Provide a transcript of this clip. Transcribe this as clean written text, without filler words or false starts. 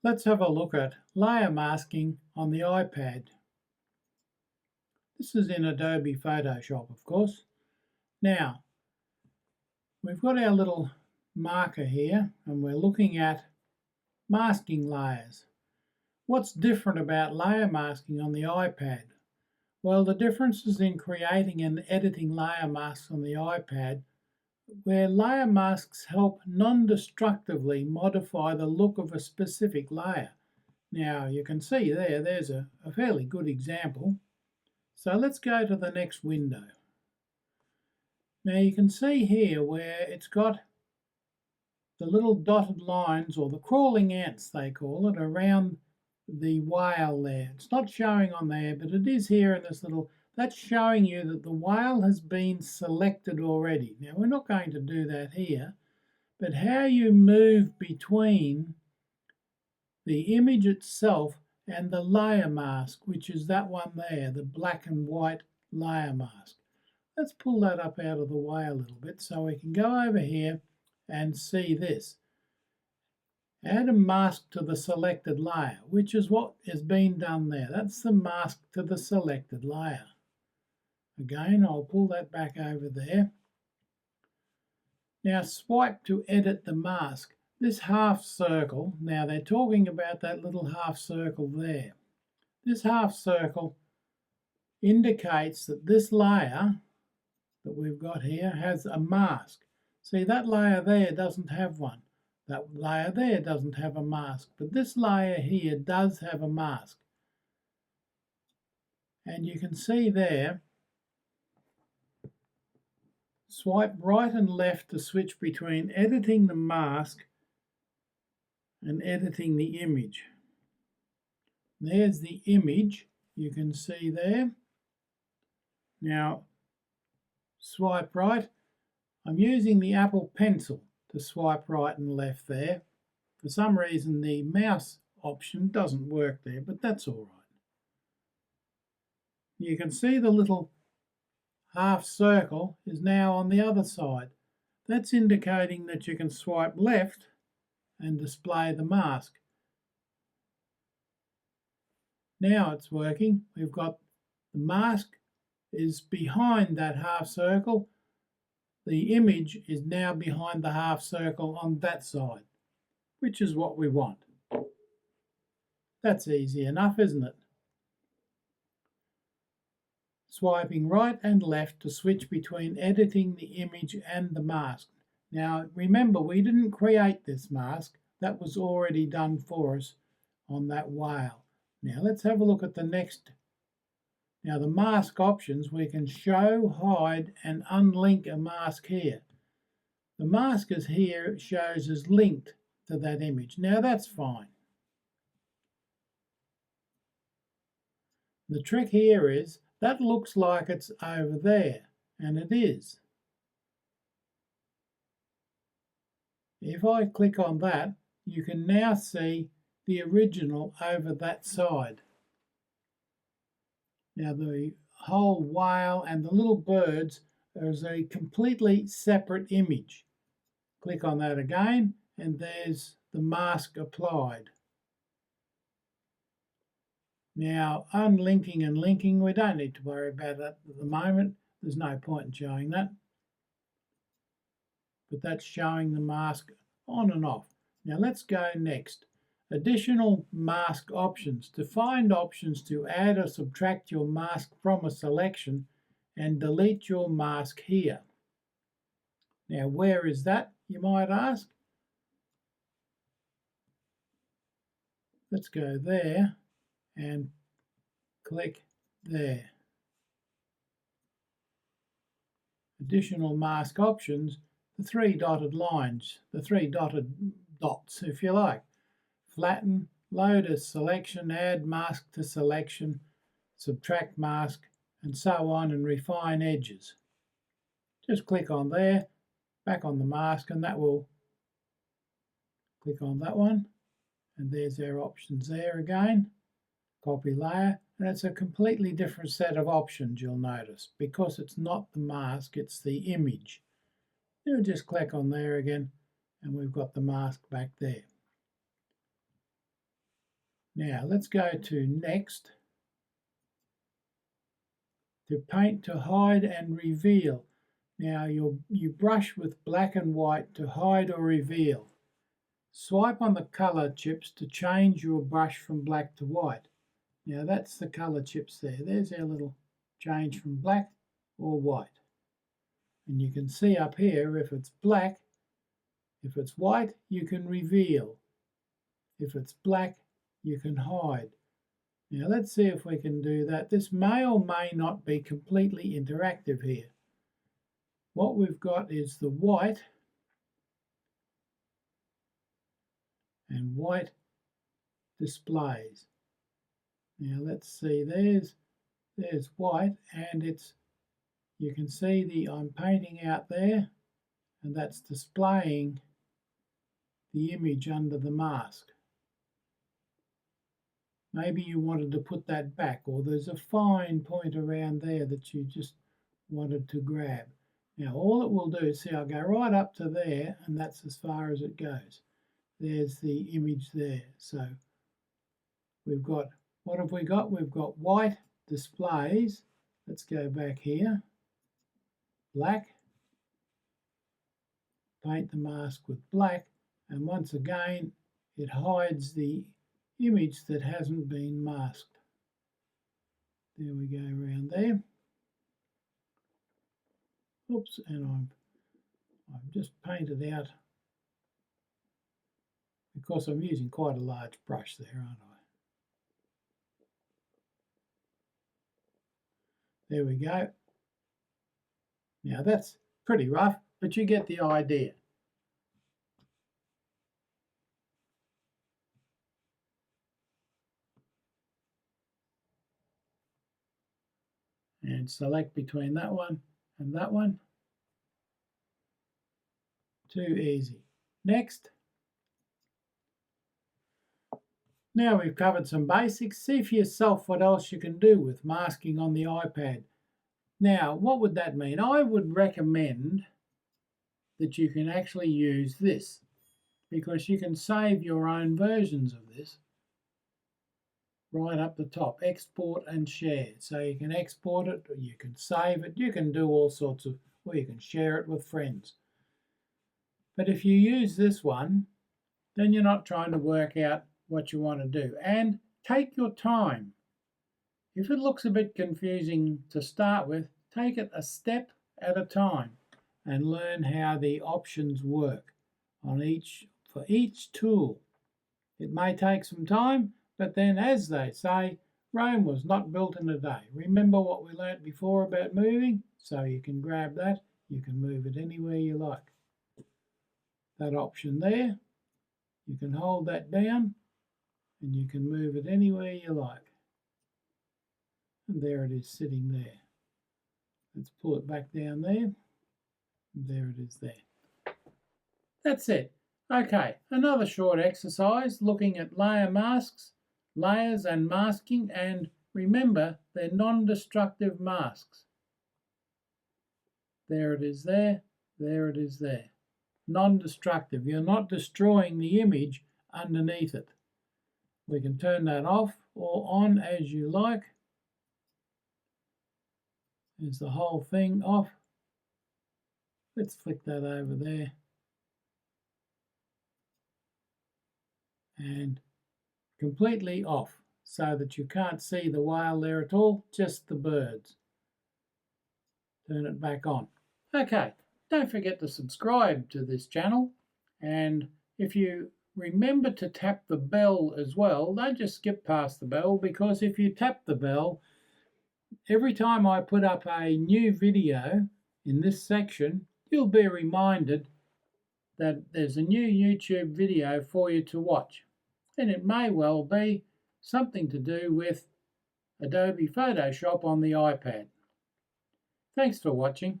Let's have a look at layer masking on the iPad. This is in Adobe Photoshop, of course. Now, we've got our little marker here, and we're looking at masking layers. What's different about layer masking on the iPad? Well, the difference is in creating and editing layer masks on the iPad, where layer masks help non-destructively modify the look of a specific layer. Now, you can see there's a fairly good example. So let's go to the next window. Now you can see here where it's got the little dotted lines, or the crawling ants they call it, around the whale there. It's not showing on there, but it is here in this little, that's showing you that the whale has been selected already. Now we're not going to do that here, but how you move between the image itself and the layer mask, which is that one there, the black and white layer mask. Let's pull that up out of the way a little bit so we can go over here and see this. Add a mask to the selected layer, which is what is being done there. That's the mask to the selected layer. Again, I'll pull that back over there. Now swipe to edit the mask. This half circle, now they're talking about that little half circle there. This half circle indicates that this layer that we've got here has a mask. See, that layer there doesn't have one. That layer there doesn't have a mask, but this layer here does have a mask. And you can see there, swipe right and left to switch between editing the mask and editing the image. There's the image you can see there. Now swipe right. I'm using the Apple Pencil to swipe right and left there. For some reason the mouse option doesn't work there, but that's all right. You can see the little half circle is now on the other side. That's indicating that you can swipe left and display the mask. Now it's working. We've got the mask is behind that half circle. The image is now behind the half circle on that side, which is what we want. That's easy enough, isn't it? Swiping right and left to switch between editing the image and the mask. Now remember, we didn't create this mask. That was already done for us on that whale. Now let's have a look at the next. Now the mask options, we can show, hide and unlink a mask here. The mask is here, it shows as linked to that image. Now that's fine. The trick here is that looks like it's over there, and it is. If I click on that, you can now see the original over that side. Now the whole whale and the little birds is a completely separate image. Click on that again, and there's the mask applied. Now unlinking and linking, we don't need to worry about that at the moment. There's no point in showing that. But that's showing the mask on and off. Now let's go next. Additional mask options. To find options to add or subtract your mask from a selection and delete your mask here. Now where is that, you might ask? Let's go there and click there. Additional mask options, the three dotted lines, the three dotted dots if you like. Flatten, load as selection, add mask to selection, subtract mask, and so on, and refine edges. Just click on there, back on the mask, and that will click on that one. And there's our options there again. Copy layer, and it's a completely different set of options, you'll notice, because it's not the mask, it's the image. Now just click on there again, and we've got the mask back there. Now let's go to Next, to Paint to Hide and Reveal. Now you brush with black and white to hide or reveal. Swipe on the colour chips to change your brush from black to white. Now that's the colour chips there. There's our little change from black or white. And you can see up here, if it's black, if it's white, you can reveal. If it's black, you can hide. Now let's see if we can do that. This may or may not be completely interactive here. What we've got is the white, and white displays. Now let's see, there's white, and you can see I'm painting out there, and that's displaying the image under the mask. Maybe you wanted to put that back, or there's a fine point around there that you just wanted to grab. Now all it will do, see, I'll go right up to there, and that's as far as it goes. There's the image there. So we've got, what have we got? We've got white displays. Let's go back here. Black. Paint the mask with black, and once again it hides the image that hasn't been masked. There we go around there. Oops, and I've just painted out, because I'm using quite a large brush there, aren't I? There we go. Now that's pretty rough, but you get the idea. And select between that one and that one. Too easy. Next. Now we've covered some basics. See for yourself what else you can do with masking on the iPad. Now, what would that mean? I would recommend that you can actually use this, because you can save your own versions of this right up the top. Export and share. So you can export it, or you can save it, you can do all sorts of, or you can share it with friends. But if you use this one, then you're not trying to work out what you want to do. And take your time. If it looks a bit confusing to start with, take it a step at a time and learn how the options work for each tool. It may take some time, but then, as they say, Rome was not built in a day. Remember what we learnt before about moving? So you can grab that, you can move it anywhere you like. That option there, you can hold that down and you can move it anywhere you like. And there it is sitting there. Let's pull it back down there. And there it is there. That's it. Okay, another short exercise looking at layer masks, layers and masking, and remember they're non-destructive masks. There it is there, there it is there. Non-destructive. You're not destroying the image underneath it. We can turn that off or on as you like. There's the whole thing off. Let's flick that over there. And completely off, so that you can't see the whale there at all, just the birds. Turn it back on. Okay, don't forget to subscribe to this channel, and if you remember to tap the bell as well, don't just skip past the bell, because if you tap the bell, every time I put up a new video in this section, you'll be reminded that there's a new YouTube video for you to watch. And it may well be something to do with Adobe Photoshop on the iPad. Thanks for watching.